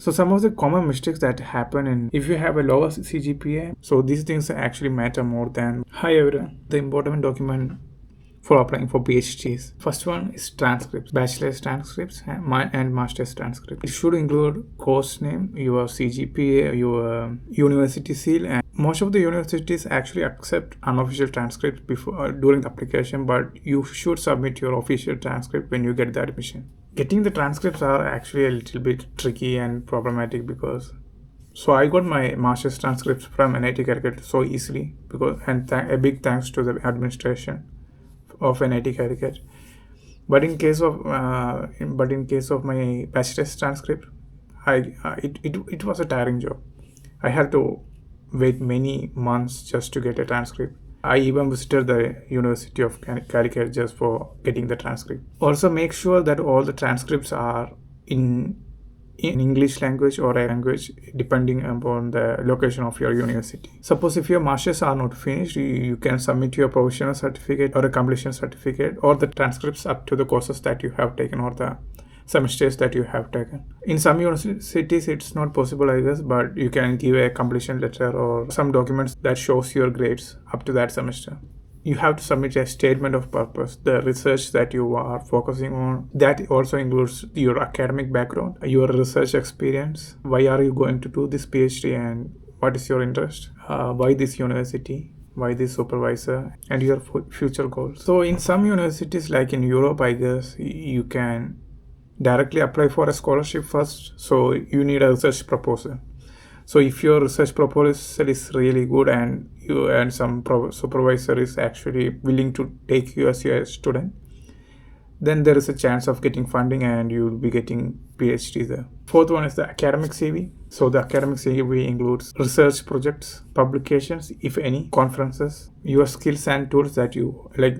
So some of the common mistakes that happen in if you have a lower CGPA, so these things actually matter more than higher. The important document for applying for PhDs. First one is transcripts, bachelor's transcripts and master's transcripts. It should include course name, your CGPA, your university seal, and most of the universities actually accept unofficial transcripts before during the application, but you should submit your official transcript when you get the admission. Getting the transcripts are actually a little bit tricky and problematic because I got my master's transcripts from NIT Calicut so easily a big thanks to the administration of NIT Calicut. But in case of my bachelor's transcript, it was a tiring job. I had to wait many months just to get a transcript. I even visited the University of Calicut just for getting the transcript. Also, make sure that all the transcripts are in English language or a language depending upon the location of your university. Suppose if your masters are not finished, you can submit your provisional certificate or a completion certificate or the transcripts up to the courses that you have taken or the semesters that you have taken. In some universities it's not possible, I guess, but you can give a completion letter or some documents that shows your grades up to that semester. You have to submit a statement of purpose, the research that you are focusing on. That also includes your academic background, your research experience, why are you going to do this PhD and what is your interest, why this university, why this supervisor, and your future goals. So in some universities like in Europe, I guess, you can directly apply for a scholarship first. So you need a research proposal. So if your research proposal is really good and some supervisor is actually willing to take you as your student, then there is a chance of getting funding and you will be getting PhD there. Fourth one is the academic CV. So the academic CV includes research projects, publications, if any, conferences, your skills and tools that you like.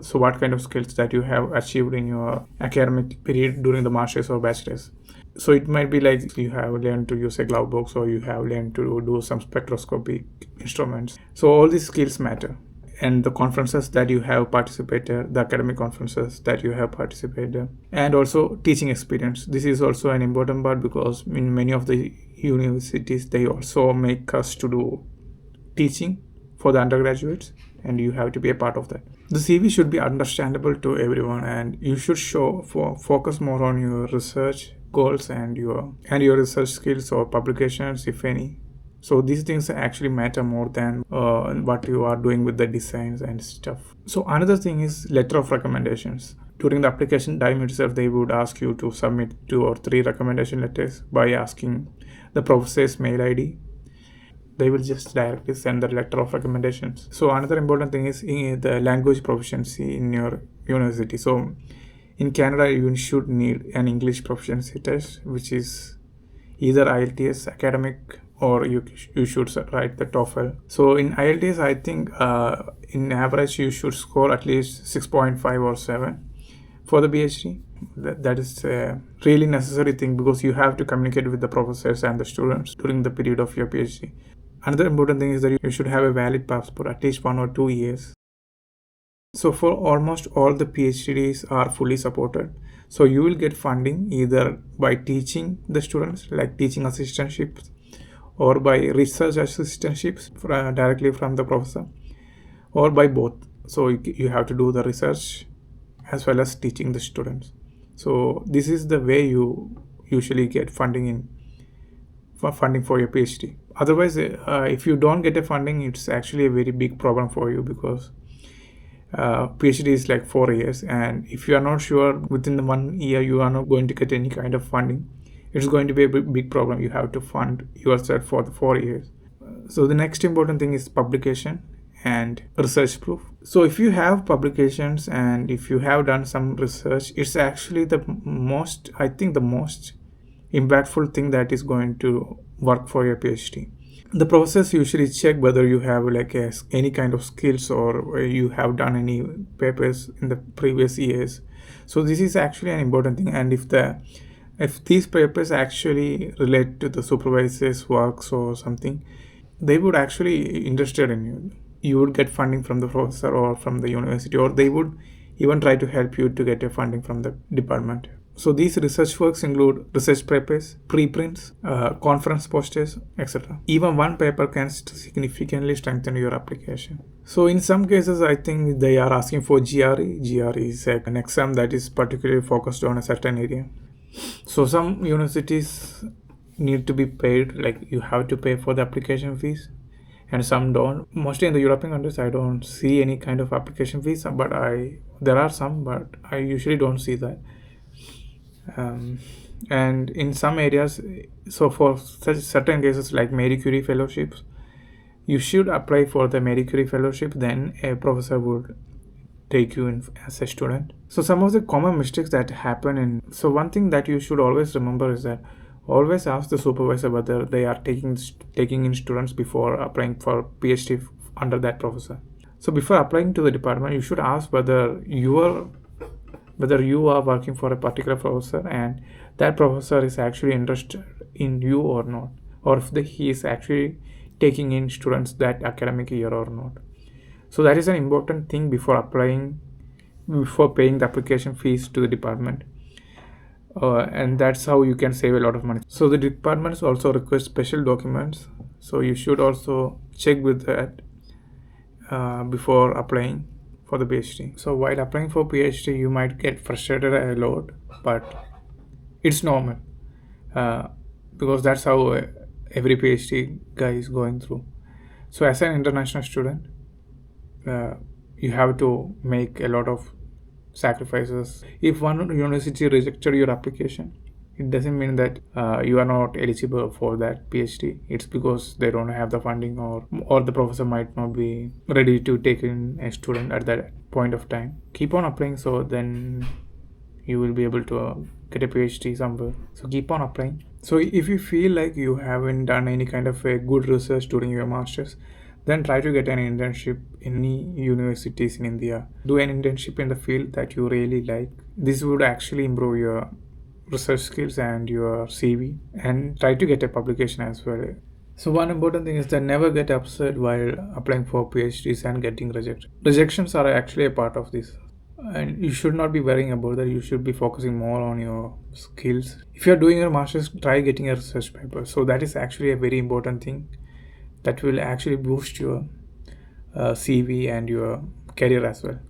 So what kind of skills that you have achieved in your academic period during the master's or bachelor's. So it might be like you have learned to use a glove box or you have learned to do some spectroscopic instruments. So all these skills matter. And the conferences that you have participated, the academic conferences that you have participated, and also teaching experience. This is also an important part because in many of the universities, they also make us to do teaching for the undergraduates, and you have to be a part of that. The CV should be understandable to everyone, and you should focus more on your research goals and your research skills or publications, if any. So these things actually matter more than what you are doing with the designs and stuff. So another thing is letter of recommendations. During the application time itself, they would ask you to submit 2 or 3 recommendation letters by asking the professor's mail ID. They will just directly send the letter of recommendations. So another important thing is the language proficiency in your university. So in Canada, you should need an English proficiency test, which is either IELTS academic or you should write the TOEFL. So in IELTS, I think in average you should score at least 6.5 or 7 for the PhD. That is a really necessary thing because you have to communicate with the professors and the students during the period of your PhD. Another important thing is that you should have a valid passport at least 1 or 2 years. So for almost all the PhDs are fully supported. So you will get funding either by teaching the students, like teaching assistantships, or by research assistantships directly from the professor, or by both. So you have to do the research as well as teaching the students. So this is the way you usually get funding for your PhD. Otherwise, if you don't get a funding, it's actually a very big problem for you because PhD is like 4 years, and if you are not sure within the 1 year you are not going to get any kind of funding, it's going to be a big problem. You have to fund yourself for the 4 years. So the next important thing is publication and research proof. So if you have publications and if you have done some research, it's actually the most impactful thing that is going to work for your PhD. The professors usually check whether you have any kind of skills or you have done any papers in the previous years. So this is actually an important thing, and if these papers actually relate to the supervisor's works or something, they would actually interested in you. You would get funding from the professor or from the university, or they would even try to help you to get a funding from the department. So these research works include research papers, preprints, conference posters, etc. Even one paper can significantly strengthen your application. So in some cases, I think they are asking for GRE. GRE is an exam that is particularly focused on a certain area. So some universities need to be paid, like you have to pay for the application fees, and some don't. Mostly in the European countries, I don't see any kind of application fees, but there are some, but I usually don't see that. And in some areas, so for such certain cases like Marie Curie fellowships, you should apply for the Marie Curie fellowship, then a professor would take you in as a student. So some of the common mistakes that happen so one thing that you should always remember is that always ask the supervisor whether they are taking in students before applying for PhD under that professor. So before applying to the department, you should ask whether you are working for a particular professor and that professor is actually interested in you or not, or if he is actually taking in students that academic year or not. So that is an important thing before paying the application fees to the department. And that's how you can save a lot of money. So the departments also request special documents, so you should also check with that before applying for the PhD. So while applying for PhD, you might get frustrated a lot, but it's normal because that's how every PhD guy is going through. So as an international student, you have to make a lot of sacrifices. If one university rejected your application, it doesn't mean that you are not eligible for that PhD. It's because they don't have the funding, or the professor might not be ready to take in a student at that point of time. Keep on applying, so then you will be able to get a PhD somewhere. So keep on applying. So if you feel like you haven't done any kind of a good research during your masters, then try to get an internship in any universities in India. Do an internship in the field that you really like. This would actually improve your research skills and your CV, and try to get a publication as well. So one important thing is that never get upset while applying for PhDs and getting rejected. Rejections are actually a part of this, and you should not be worrying about that. You should be focusing more on your skills. If you're doing your master's, try getting a research paper. So that is actually a very important thing that will actually boost your CV and your career as well.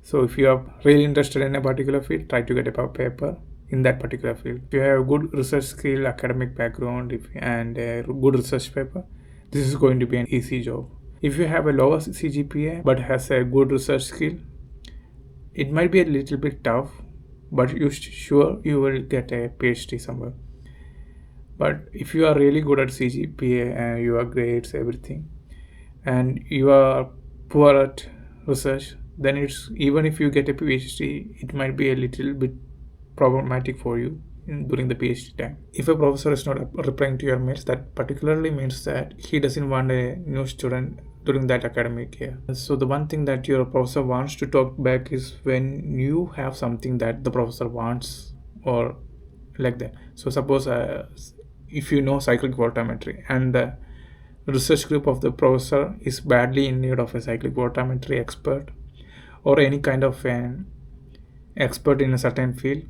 So if you are really interested in a particular field, try to get a paper in that particular field. If you have a good research skill, academic background, and a good research paper, this is going to be an easy job. If you have a lower CGPA but has a good research skill, it might be a little bit tough, but you will get a PhD somewhere. But if you are really good at CGPA and your grades, everything, and you are poor at research, then even if you get a PhD, it might be a little bit problematic for you during the PhD time. If a professor is not replying to your mails, that particularly means that he doesn't want a new student during that academic year. So the one thing that your professor wants to talk back is when you have something that the professor wants, or like that. So suppose if you know cyclic voltammetry and the research group of the professor is badly in need of a cyclic voltammetry expert or any kind of an expert in a certain field,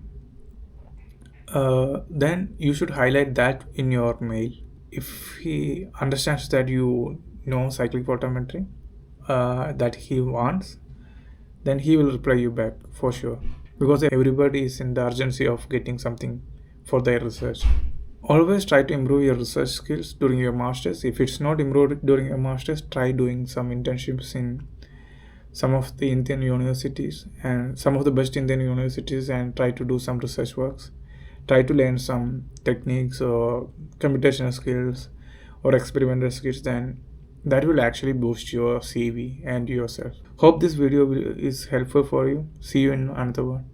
then you should highlight that in your mail. If he understands that you know cyclic voltammetry that he wants, then he will reply you back for sure, because everybody is in the urgency of getting something for their research. Always try to improve your research skills during your masters. If it's not improved during your masters, try doing some internships in some of the Indian universities and some of the best Indian universities, and try to do some research works. Try to learn some techniques or computational skills or experimental skills, then that will actually boost your CV and yourself. Hope this video is helpful for you. See you in another one.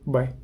Bye.